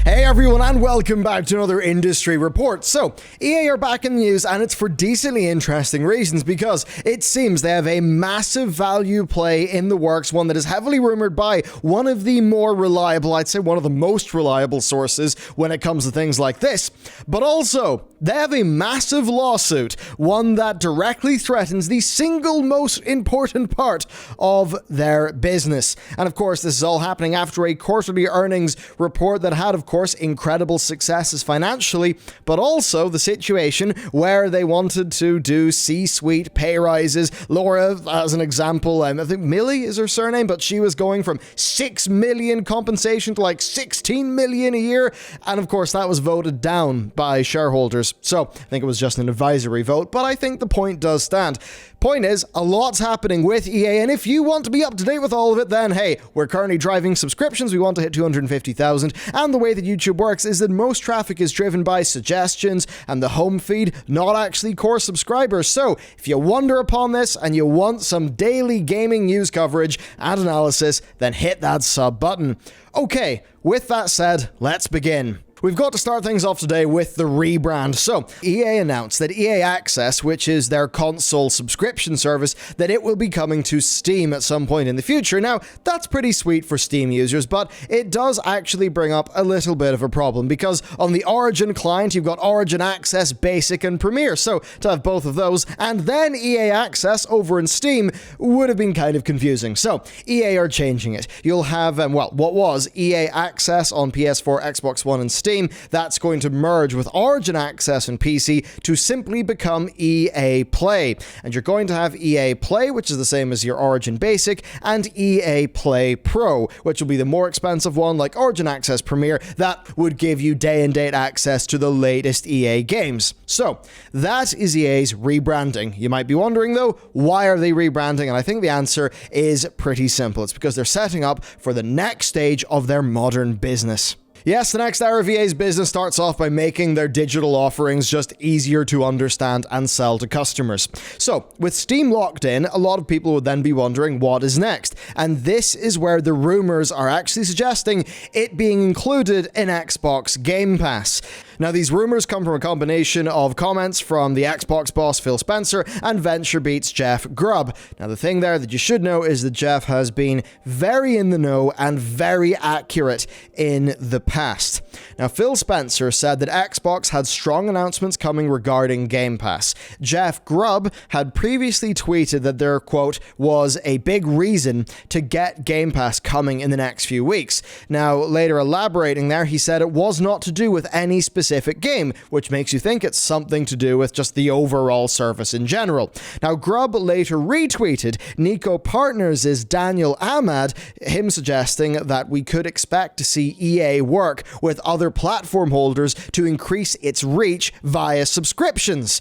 Hey everyone, and welcome back to another industry report. So, EA are back in the news, and it's for decently interesting reasons, because it seems they have a massive value play in the works, one that is heavily rumored by one of the more reliable, I'd say one of the most reliable sources when it comes to things like this. But also, they have a massive lawsuit, one that directly threatens the single most important part of their business. And of course, this is all happening after a quarterly earnings report that had, of course, incredible successes financially, but also the situation where they wanted to do C-suite pay rises. Laura, as an example, I think Millie is her surname, but she was going from 6 million compensation to like 16 million a year. And of course, that was voted down by shareholders. So I think it was just an advisory vote, but I think the point does stand. Point is, a lot's happening with EA, and if you want to be up to date with all of it, then hey, we're currently driving subscriptions. We want to hit 250,000, and the way that YouTube works is that most traffic is driven by suggestions and the home feed, not actually core subscribers. So if you wonder upon this and you want some daily gaming news coverage and analysis, then hit that sub button. Okay, with that said, let's begin. We've got to start things off today with the rebrand. So, EA announced that EA Access, which is their console subscription service, that it will be coming to Steam at some point in the future. Now, that's pretty sweet for Steam users, but it does actually bring up a little bit of a problem, because on the Origin client, you've got Origin Access, Basic, and Premier. So, to have both of those, and then EA Access over in Steam would have been kind of confusing. So, EA are changing it. You'll have, what was EA Access on PS4, Xbox One, and Steam. That's going to merge with Origin Access and PC to simply become EA Play. And you're going to have EA Play, which is the same as your Origin Basic, and EA Play Pro, which will be the more expensive one, like Origin Access Premier, that would give you day-and-date access to the latest EA games. So, that is EA's rebranding. You might be wondering, though, why are they rebranding? And I think the answer is pretty simple. It's because they're setting up for the next stage of their modern business. Yes, the next era of EA's business starts off by making their digital offerings just easier to understand and sell to customers. So, with Steam locked in, a lot of people would then be wondering what is next. And this is where the rumors are actually suggesting it being included in Xbox Game Pass. Now, these rumors come from a combination of comments from the Xbox boss Phil Spencer and VentureBeat's Jeff Grubb. Now, the thing there that you should know is that Jeff has been very in the know and very accurate in the past. Now, Phil Spencer said that Xbox had strong announcements coming regarding Game Pass. Jeff Grubb had previously tweeted that there, quote, was a big reason to get Game Pass coming in the next few weeks. Now, later elaborating there, he said it was not to do with any specific game, which makes you think it's something to do with just the overall service in general. Now, Grubb later retweeted Nico Partners' Daniel Ahmad, him suggesting that we could expect to see EA work with other platform holders to increase its reach via subscriptions.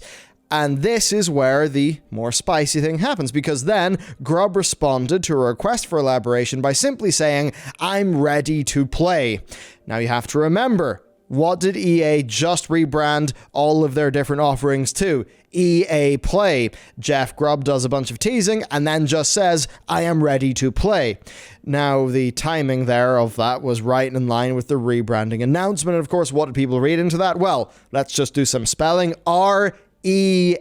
And this is where the more spicy thing happens, because then Grubb responded to a request for elaboration by simply saying, "I'm ready to play." Now, you have to remember, what did EA just rebrand all of their different offerings to? EA Play. Jeff Grubb does a bunch of teasing and then just says, "I am ready to play." Now, the timing there of that was right in line with the rebranding announcement. And of course, what did people read into that? Well, let's just do some spelling. READY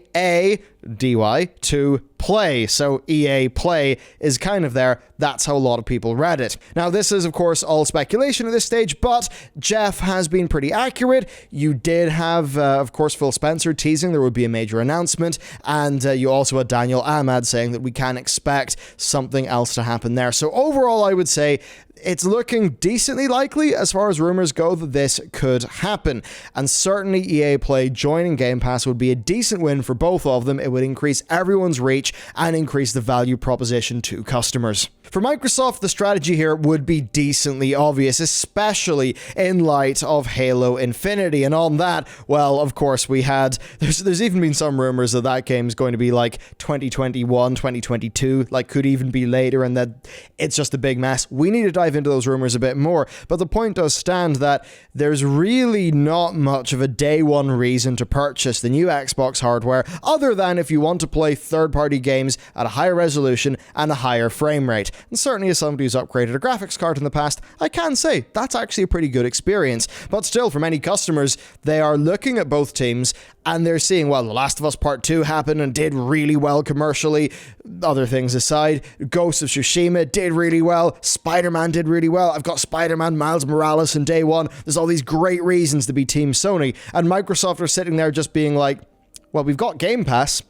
to play. So EA Play is kind of there. That's how a lot of people read it. Now, this is, of course, all speculation at this stage, but Jeff has been pretty accurate. You did have, of course, Phil Spencer teasing there would be a major announcement, and you also had Daniel Ahmad saying that we can expect something else to happen there. So overall, I would say it's looking decently likely as far as rumors go that this could happen. And certainly EA Play joining Game Pass would be a decent win for both of them. It would increase everyone's reach and increase the value proposition to customers. For Microsoft, the strategy here would be decently obvious, especially in light of Halo Infinity. And on that, well, of course, there's even been some rumors that that game is going to be like 2021, 2022, like could even be later, and that it's just a big mess. We need to dive into those rumors a bit more, but the point does stand that there's really not much of a day one reason to purchase the new Xbox hardware, other than if you want to play third-party games at a higher resolution and a higher frame rate. And certainly as somebody who's upgraded a graphics card in the past, I can say that's actually a pretty good experience. But still, for many customers, they are looking at both teams and they're seeing, well, The Last of Us Part 2 happened and did really well commercially. Other things aside, Ghost of Tsushima did really well. Spider-Man did really well. I've got Spider-Man Miles Morales in day one. There's all these great reasons to be Team Sony. And Microsoft are sitting there just being like, well, we've got Game Pass.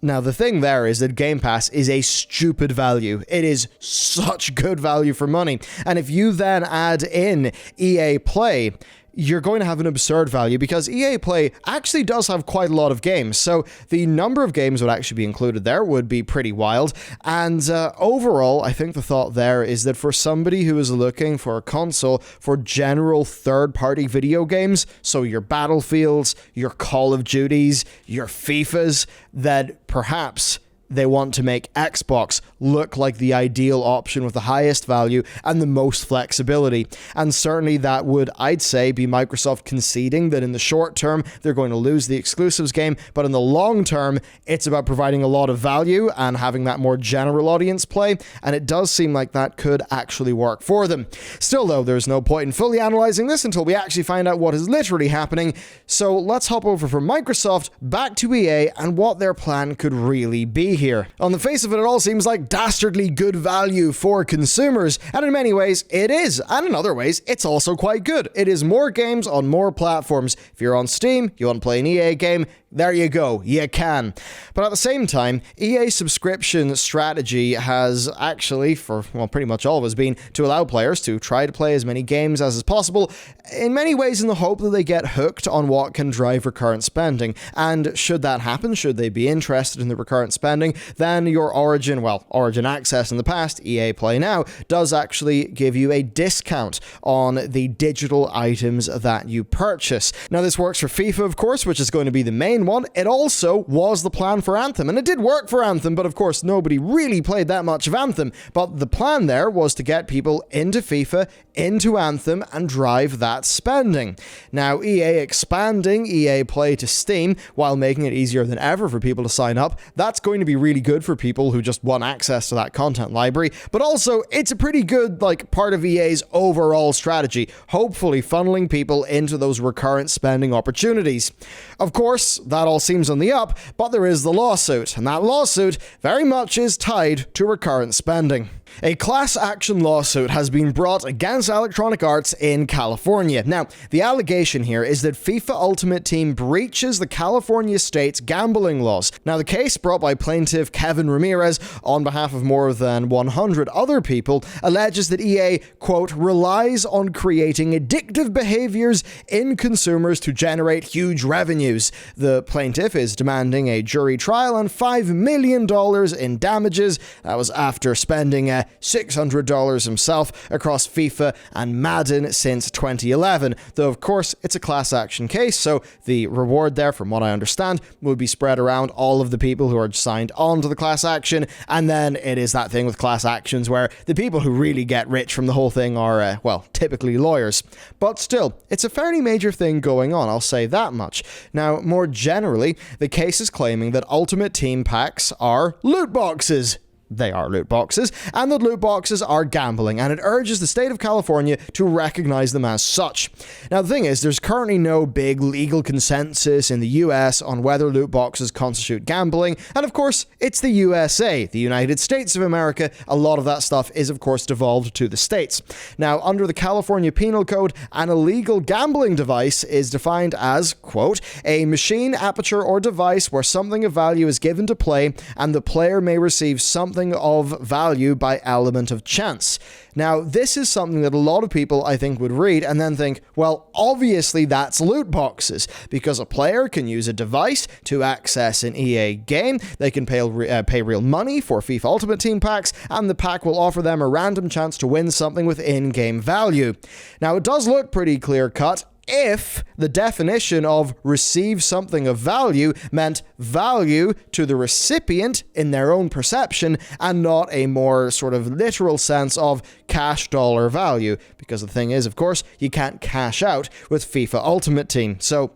Now, the thing there is that Game Pass is a stupid value. It is such good value for money. And if you then add in EA Play, you're going to have an absurd value because EA Play actually does have quite a lot of games. So the number of games would actually be included there would be pretty wild. And overall, I think the thought there is that for somebody who is looking for a console for general third-party video games, so your Battlefields, your Call of Duties, your FIFAs, that perhaps they want to make Xbox look like the ideal option with the highest value and the most flexibility. And certainly that would, I'd say, be Microsoft conceding that in the short term, they're going to lose the exclusives game, but in the long term, it's about providing a lot of value and having that more general audience play, and it does seem like that could actually work for them. Still, though, there's no point in fully analyzing this until we actually find out what is literally happening, so let's hop over from Microsoft back to EA and what their plan could really be here. On the face of it, it all seems like dastardly good value for consumers, and in many ways it is, and in other ways it's also quite good. It is more games on more platforms. If you're on Steam, you want to play an EA game, there you go, you can. But at the same time, EA's subscription strategy has actually, for, well, pretty much always been to allow players to try to play as many games as is possible, in many ways in the hope that they get hooked on what can drive recurrent spending. And should that happen, should they be interested in the recurrent spending, then your Origin Access in the past, EA Play Now, does actually give you a discount on the digital items that you purchase. Now this works for FIFA, of course, which is going to be the main one. It also was the plan for Anthem, and it did work for Anthem, but of course nobody really played that much of Anthem. But the plan there was to get people into FIFA, into Anthem, and drive that spending. Now EA expanding EA Play to Steam while making it easier than ever for people to sign up, that's going to be really good for people who just want access to that content library, but also it's a pretty good part of EA's overall strategy, hopefully funneling people into those recurrent spending opportunities. Of course, that all seems on the up, but there is the lawsuit, and that lawsuit very much is tied to recurrent spending. A class action lawsuit has been brought against Electronic Arts in California. Now, the allegation here is that FIFA Ultimate Team breaches the California state's gambling laws. Now, the case brought by plaintiff Kevin Ramirez on behalf of more than 100 other people alleges that EA, quote, relies on creating addictive behaviors in consumers to generate huge revenues. The plaintiff is demanding a jury trial and $5 million in damages. That was after spending $600 himself across FIFA and Madden since 2011, though of course it's a class action case, so the reward there, from what I understand, would be spread around all of the people who are signed on to the class action, and then it is that thing with class actions where the people who really get rich from the whole thing are, typically lawyers. But still, it's a fairly major thing going on, I'll say that much. Now, more generally, the case is claiming that Ultimate Team packs are loot boxes. They are loot boxes, and that loot boxes are gambling, and it urges the state of California to recognize them as such. Now, the thing is, there's currently no big legal consensus in the US on whether loot boxes constitute gambling, and of course, it's the USA, the United States of America. A lot of that stuff is, of course, devolved to the states. Now, under the California Penal Code, an illegal gambling device is defined as, quote, a machine, aperture, or device where something of value is given to play, and the player may receive something of value by element of chance. Now, this is something that a lot of people, I think, would read and then think, well, obviously that's loot boxes, because a player can use a device to access an EA game, they can pay real money for FIFA Ultimate Team packs, and the pack will offer them a random chance to win something with in-game value. Now, it does look pretty clear-cut if the definition of receive something of value meant value to the recipient in their own perception and not a more sort of literal sense of cash dollar value. Because the thing is, of course, you can't cash out with FIFA Ultimate Team. So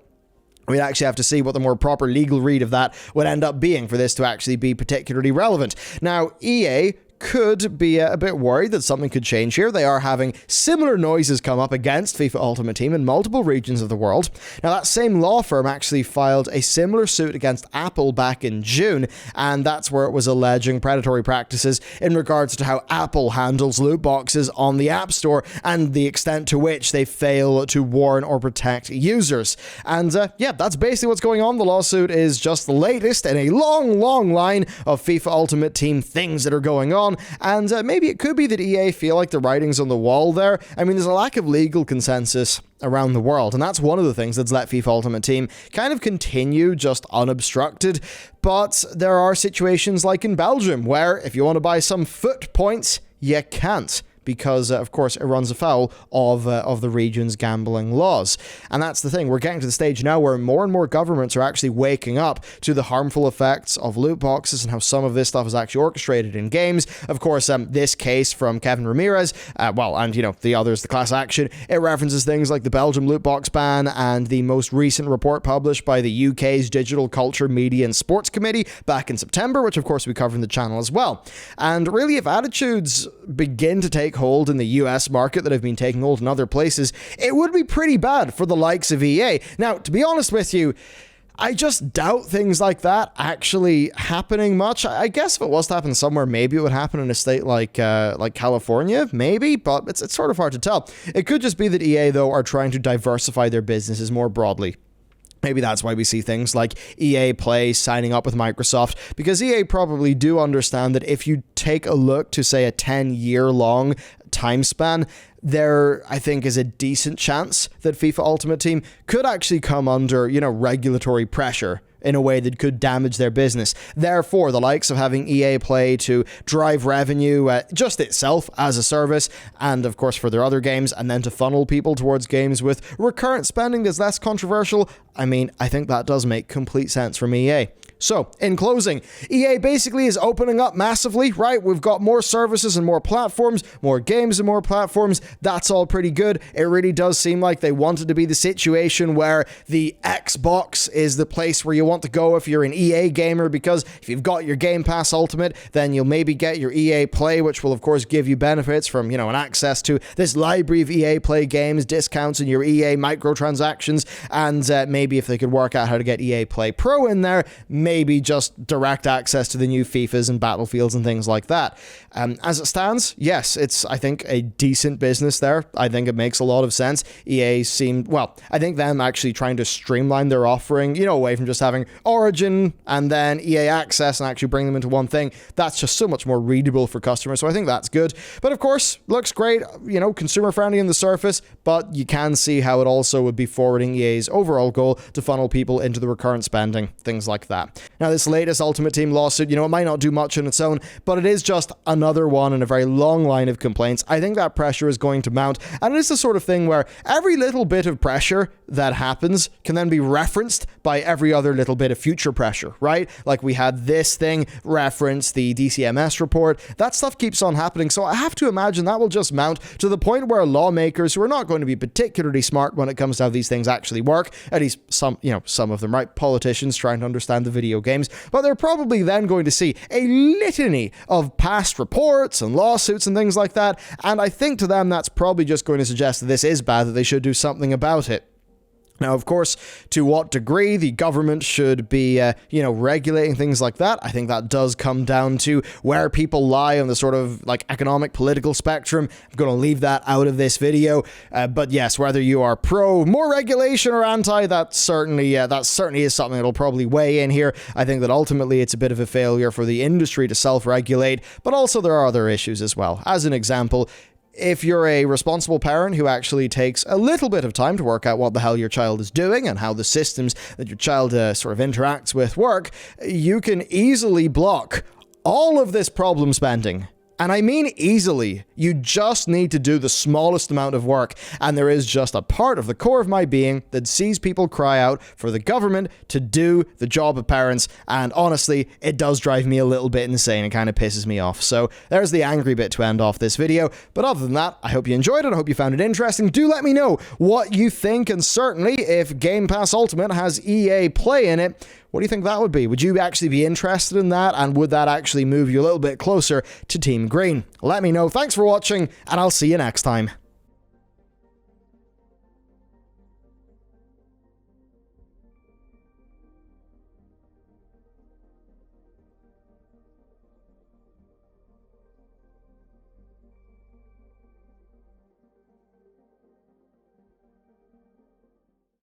we'd actually have to see what the more proper legal read of that would end up being for this to actually be particularly relevant. Now, EA could be a bit worried that something could change here. They are having similar noises come up against FIFA Ultimate Team in multiple regions of the world. Now, that same law firm actually filed a similar suit against Apple back in June, and that's where it was alleging predatory practices in regards to how Apple handles loot boxes on the App Store and the extent to which they fail to warn or protect users. And yeah, that's basically what's going on. The lawsuit is just the latest in a long, long line of FIFA Ultimate Team things that are going on. And maybe it could be that EA feel like the writing's on the wall there. I mean, there's a lack of legal consensus around the world, and that's one of the things that's let FIFA Ultimate Team kind of continue just unobstructed. But there are situations like in Belgium where if you want to buy some foot points, you can't, because, of course, it runs afoul of the region's gambling laws. And that's the thing. We're getting to the stage now where more and more governments are actually waking up to the harmful effects of loot boxes and how some of this stuff is actually orchestrated in games. Of course, this case from Kevin Ramirez, and, you know, the others, the class action, it references things like the Belgium loot box ban and the most recent report published by the UK's Digital Culture, Media and Sports Committee back in September, which, of course, we cover in the channel as well. And really, if attitudes begin to take hold in the US market that have been taking hold in other places, it would be pretty bad for the likes of EA. Now, to be honest with you, I just doubt things like that actually happening much. I guess if it was to happen somewhere, maybe it would happen in a state like California, maybe, but it's sort of hard to tell. It could just be that EA, though, are trying to diversify their businesses more broadly. Maybe that's why we see things like EA Play signing up with Microsoft, because EA probably do understand that if you take a look to, say, a 10-year-long time span, there, I think, is a decent chance that FIFA Ultimate Team could actually come under, you know, regulatory pressure in a way that could damage their business. Therefore, the likes of having EA Play to drive revenue just itself as a service, and of course for their other games, and then to funnel people towards games with recurrent spending that's less controversial, I mean, I think that does make complete sense from EA. So, in closing, EA basically is opening up massively, right? We've got more services and more platforms, more games and more platforms. That's all pretty good. It really does seem like they wanted to be the situation where the Xbox is the place where you want to go if you're an EA gamer, because if you've got your Game Pass Ultimate, then you'll maybe get your EA Play, which will of course give you benefits from, you know, an access to this library of EA Play games, discounts in your EA microtransactions, and maybe if they could work out how to get EA Play Pro in there, maybe just direct access to the new FIFAs and Battlefields and things like that. As it stands, yes, it's, I think, a decent business there. I think it makes a lot of sense. EA seemed, well, I think them actually trying to streamline their offering, you know, away from just having Origin and then EA Access and actually bring them into one thing. That's just so much more readable for customers, so I think that's good. But of course, looks great, you know, consumer friendly on the surface, but you can see how it also would be forwarding EA's overall goal to funnel people into the recurrent spending, things like that. Now, this latest Ultimate Team lawsuit, you know, it might not do much on its own, but it is just another one in a very long line of complaints. I think that pressure is going to mount, and it is the sort of thing where every little bit of pressure that happens can then be referenced by every other little bit of future pressure, right? Like we had this thing reference the DCMS report. That stuff keeps on happening, so I have to imagine that will just mount to the point where lawmakers who are not going to be particularly smart when it comes to how these things actually work, at least some of them, right? Politicians trying to understand the video games, but they're probably then going to see a litany of past reports and lawsuits and things like that, and I think to them that's probably just going to suggest that this is bad, that they should do something about it. Now, of course, to what degree the government should be, regulating things like that, I think that does come down to where people lie on the sort of like economic political spectrum. I'm going to leave that out of this video. But yes, whether you are pro more regulation or anti, that certainly is something that'll probably weigh in here. I think that ultimately it's a bit of a failure for the industry to self-regulate, but also there are other issues as well. As an example, if you're a responsible parent who actually takes a little bit of time to work out what the hell your child is doing and how the systems that your child sort of interacts with work, you can easily block all of this problem spending. And I mean easily. You just need to do the smallest amount of work, and there is just a part of the core of my being that sees people cry out for the government to do the job of parents, and honestly, it does drive me a little bit insane. It kind of pisses me off. So there's the angry bit to end off this video, but other than that, I hope you enjoyed it. I hope you found it interesting. Do let me know what you think, and certainly if Game Pass Ultimate has EA Play in it, What do you think that would be? Would you actually be interested in that? And would that actually move you a little bit closer to Team Green? Let me know. Thanks for watching, and I'll see you next time.